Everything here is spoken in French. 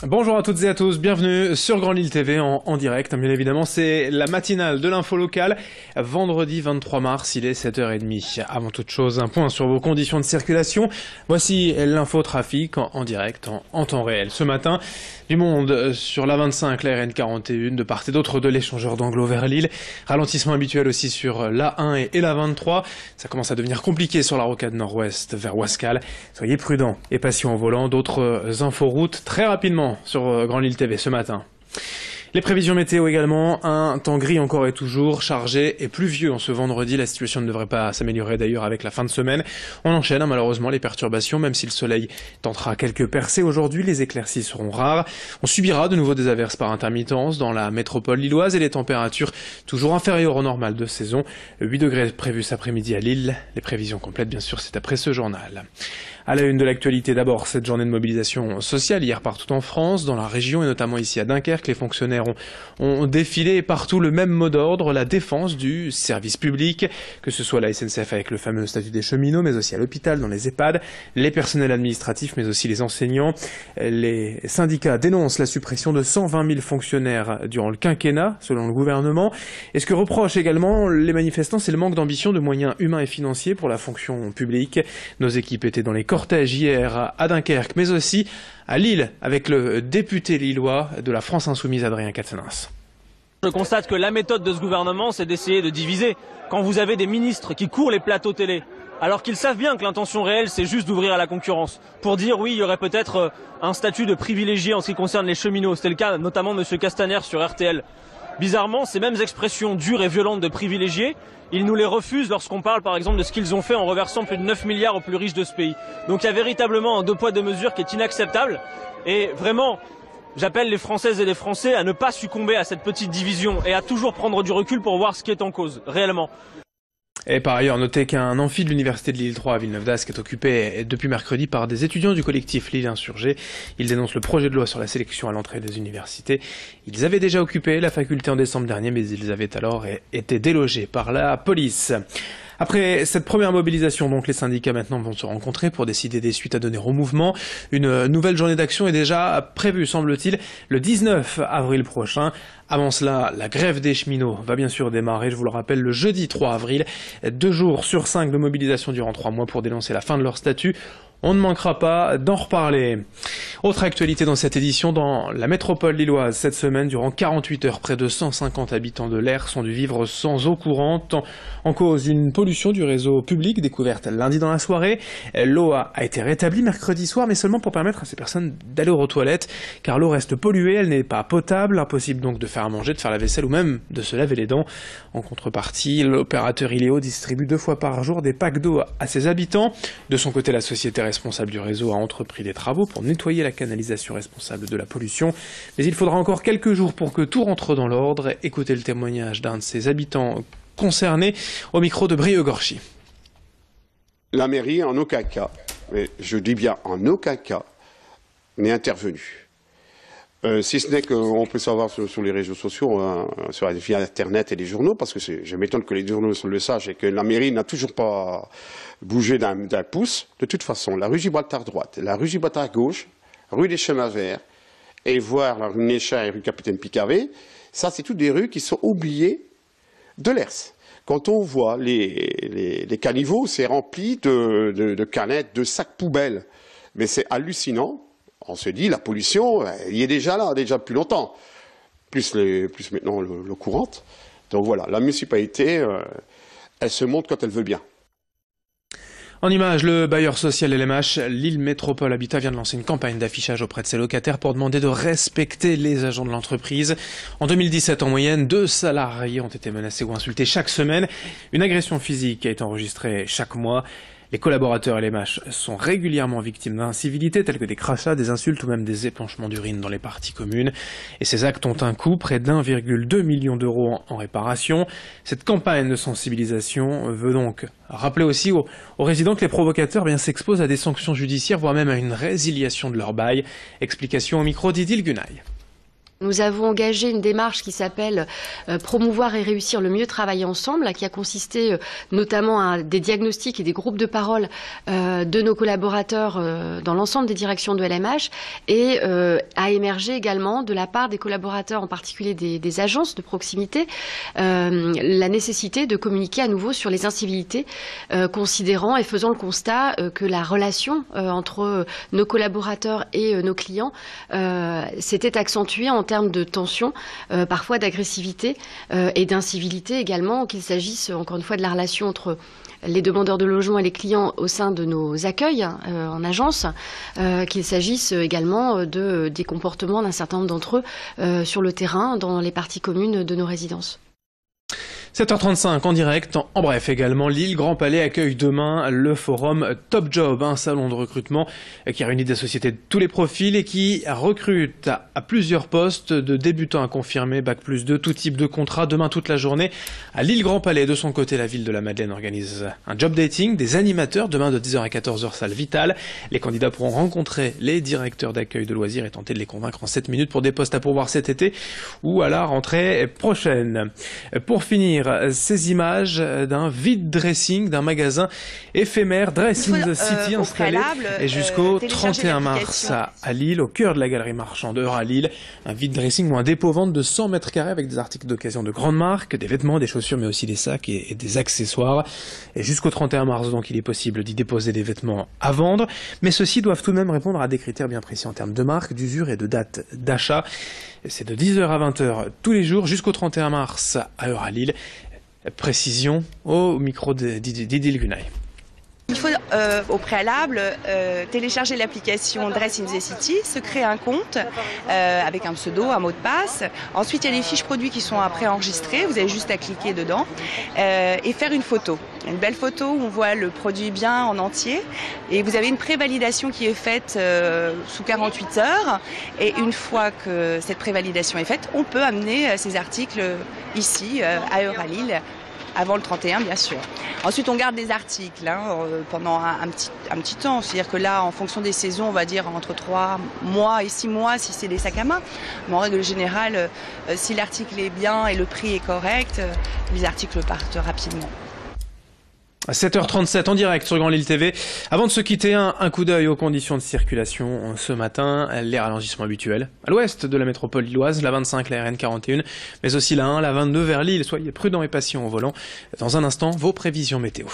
Bonjour à toutes et à tous, bienvenue sur Grand Lille TV en direct. Bien évidemment, c'est la matinale de l'info locale. Vendredi 23 mars, il est 7h30. Avant toute chose, un point sur vos conditions de circulation. Voici l'infotrafic en direct, en temps réel. Ce matin, du monde sur la 25, la RN 41, de part et d'autre de l'échangeur d'Anglo vers Lille. Ralentissement habituel aussi sur la 1 et la 23. Ça commence à devenir compliqué sur la rocade nord-ouest vers Ouascal. Soyez prudents et patients au volant. D'autres inforoutes très rapidement sur Grand Lille TV ce matin. Les prévisions météo également, un temps gris encore et toujours, chargé et pluvieux en ce vendredi. La situation ne devrait pas s'améliorer d'ailleurs avec la fin de semaine. On enchaîne malheureusement les perturbations, même si le soleil tentera quelques percées aujourd'hui, les éclaircies seront rares. On subira de nouveau des averses par intermittence dans la métropole lilloise et les températures toujours inférieures au normal de saison. 8 degrés prévus cet après-midi à Lille. Les prévisions complètes bien sûr c'est après ce journal. À la une de l'actualité d'abord, cette journée de mobilisation sociale hier partout en France, dans la région et notamment ici à Dunkerque, les fonctionnaires ont défilé partout le même mot d'ordre, la défense du service public, que ce soit à la SNCF avec le fameux statut des cheminots, mais aussi à l'hôpital, dans les EHPAD, les personnels administratifs, mais aussi les enseignants. Les syndicats dénoncent la suppression de 120 000 fonctionnaires durant le quinquennat, selon le gouvernement. Et ce que reprochent également les manifestants, c'est le manque d'ambition, de moyens humains et financiers pour la fonction publique. Nos équipes étaient dans les cortège hier à Dunkerque, mais aussi à Lille, avec le député lillois de la France Insoumise, Adrien Quatennens. Je constate que la méthode de ce gouvernement, c'est d'essayer de diviser. Quand vous avez des ministres qui courent les plateaux télé, alors qu'ils savent bien que l'intention réelle, c'est juste d'ouvrir à la concurrence, pour dire oui, il y aurait peut-être un statut de privilégié en ce qui concerne les cheminots. C'était le cas notamment de M. Castaner sur RTL. Bizarrement, ces mêmes expressions dures et violentes de privilégiés, ils nous les refusent lorsqu'on parle par exemple de ce qu'ils ont fait en reversant plus de 9 milliards aux plus riches de ce pays. Donc il y a véritablement un deux poids deux mesures qui est inacceptable. Et vraiment, j'appelle les Françaises et les Français à ne pas succomber à cette petite division et à toujours prendre du recul pour voir ce qui est en cause, réellement. Et par ailleurs, notez qu'un amphi de l'université de Lille 3 à Villeneuve-d'Ascq est occupé depuis mercredi par des étudiants du collectif Lille Insurgée. Ils dénoncent le projet de loi sur la sélection à l'entrée des universités. Ils avaient déjà occupé la faculté en décembre dernier, mais ils avaient alors été délogés par la police. Après cette première mobilisation, donc, les syndicats maintenant vont se rencontrer pour décider des suites à donner au mouvement. Une nouvelle journée d'action est déjà prévue, semble-t-il, le 19 avril prochain. Avant cela, la grève des cheminots va bien sûr démarrer, je vous le rappelle, le jeudi 3 avril. 2 jours sur 5 de mobilisation durant 3 mois pour dénoncer la fin de leur statut. On ne manquera pas d'en reparler. Autre actualité dans cette édition, dans la métropole lilloise, cette semaine, durant 48 heures, près de 150 habitants de l'Aire sont dû vivre sans eau courante. En cause, une pollution du réseau public découverte lundi dans la soirée. L'eau a été rétablie mercredi soir, mais seulement pour permettre à ces personnes d'aller aux toilettes, car l'eau reste polluée, elle n'est pas potable, impossible donc de faire à manger, de faire la vaisselle ou même de se laver les dents. En contrepartie, l'opérateur Iléo distribue 2 fois par jour des packs d'eau à ses habitants. De son côté, la société responsable du réseau a entrepris des travaux pour nettoyer la canalisation responsable de la pollution. Mais il faudra encore quelques jours pour que tout rentre dans l'ordre. Écoutez le témoignage d'un de ses habitants concernés au micro de Brieux-Gorchy. La mairie, en aucun cas, mais je dis bien en aucun cas, n'est intervenue. Si ce n'est qu'on peut savoir sur les réseaux sociaux, via Internet et les journaux, parce que je m'étonne que les journaux le sachent et que la mairie n'a toujours pas bougé d'un pouce. De toute façon, la rue Gibraltar droite, la rue Gibraltar gauche, rue des Chemins Verts, et voir la rue Néchin et rue Capitaine Picaret, ça c'est toutes des rues qui sont oubliées de l'ERS. Quand on voit les caniveaux, c'est rempli de canettes, de sacs poubelles. Mais c'est hallucinant. On se dit, la pollution, il est déjà là, déjà depuis longtemps. Plus maintenant l'eau courante. Donc voilà, la municipalité, elle se montre quand elle veut bien. En image, le bailleur social LMH, Lille Métropole Habitat, vient de lancer une campagne d'affichage auprès de ses locataires pour demander de respecter les agents de l'entreprise. En 2017, en moyenne, 2 salariés ont été menacés ou insultés chaque semaine. Une agression physique a été enregistrée chaque mois. Les collaborateurs LMH sont régulièrement victimes d'incivilités telles que des crachats, des insultes ou même des épanchements d'urine dans les parties communes. Et ces actes ont un coût, près d'1,2 million d'euros en réparation. Cette campagne de sensibilisation veut donc rappeler aussi aux résidents que les provocateurs s'exposent à des sanctions judiciaires, voire même à une résiliation de leur bail. Explication au micro d'Idil Gunaï. Nous avons engagé une démarche qui s'appelle promouvoir et réussir le mieux travailler ensemble, qui a consisté notamment à des diagnostics et des groupes de parole de nos collaborateurs dans l'ensemble des directions de LMH et a émergé également de la part des collaborateurs, en particulier des agences de proximité, la nécessité de communiquer à nouveau sur les incivilités, considérant et faisant le constat que la relation entre nos collaborateurs et nos clients s'était accentuée en termes de tension, parfois d'agressivité et d'incivilité également, qu'il s'agisse encore une fois de la relation entre les demandeurs de logement et les clients au sein de nos accueils en agence, qu'il s'agisse également des comportements d'un certain nombre d'entre eux sur le terrain, dans les parties communes de nos résidences. 7h35 en direct. En bref, également, Lille Grand Palais accueille demain le forum Top Job, un salon de recrutement qui réunit des sociétés de tous les profils et qui recrute à plusieurs postes de débutants à confirmer, Bac+2, tout type de contrat, demain toute la journée. À Lille Grand Palais, de son côté, la ville de la Madeleine organise un job dating, des animateurs, demain de 10h à 14h, salle Vitale. Les candidats pourront rencontrer les directeurs d'accueil de loisirs et tenter de les convaincre en 7 minutes pour des postes à pourvoir cet été ou à la rentrée prochaine. Pour finir, ces images d'un vide dressing d'un magasin éphémère Dress in the City installé jusqu'au 31 mars à Lille, au cœur de la galerie marchande à Lille. Un vide dressing ou un dépôt-vente de 100 mètres carrés avec des articles d'occasion de grandes marques, des vêtements, des chaussures, mais aussi des sacs et des accessoires. Et jusqu'au 31 mars, donc, il est possible d'y déposer des vêtements à vendre. Mais ceux-ci doivent tout de même répondre à des critères bien précis en termes de marque, d'usure et de date d'achat. C'est de 10h à 20h tous les jours jusqu'au 31 mars à heure à Lille. Précision au micro d'Idil Gunay. Il faut au préalable télécharger l'application Dress in the City, se créer un compte avec un pseudo, un mot de passe. Ensuite, il y a les fiches produits qui sont préenregistrées, vous avez juste à cliquer dedans et faire une photo. Une belle photo où on voit le produit bien en entier et vous avez une prévalidation qui est faite sous 48 heures et une fois que cette prévalidation est faite, on peut amener ces articles ici à heure à Lille. Avant le 31, bien sûr. Ensuite, on garde des articles pendant un petit temps. C'est-à-dire que là, en fonction des saisons, on va dire entre 3 mois et 6 mois si c'est des sacs à main. Mais en règle générale, si l'article est bien et le prix est correct, les articles partent rapidement. À 7h37 en direct sur Grand Lille TV. Avant de se quitter, un coup d'œil aux conditions de circulation ce matin. Les ralentissements habituels à l'ouest de la métropole lilloise, la 25, la RN 41, mais aussi la 1, la 22 vers Lille. Soyez prudents et patients au volant. Dans un instant, vos prévisions météo.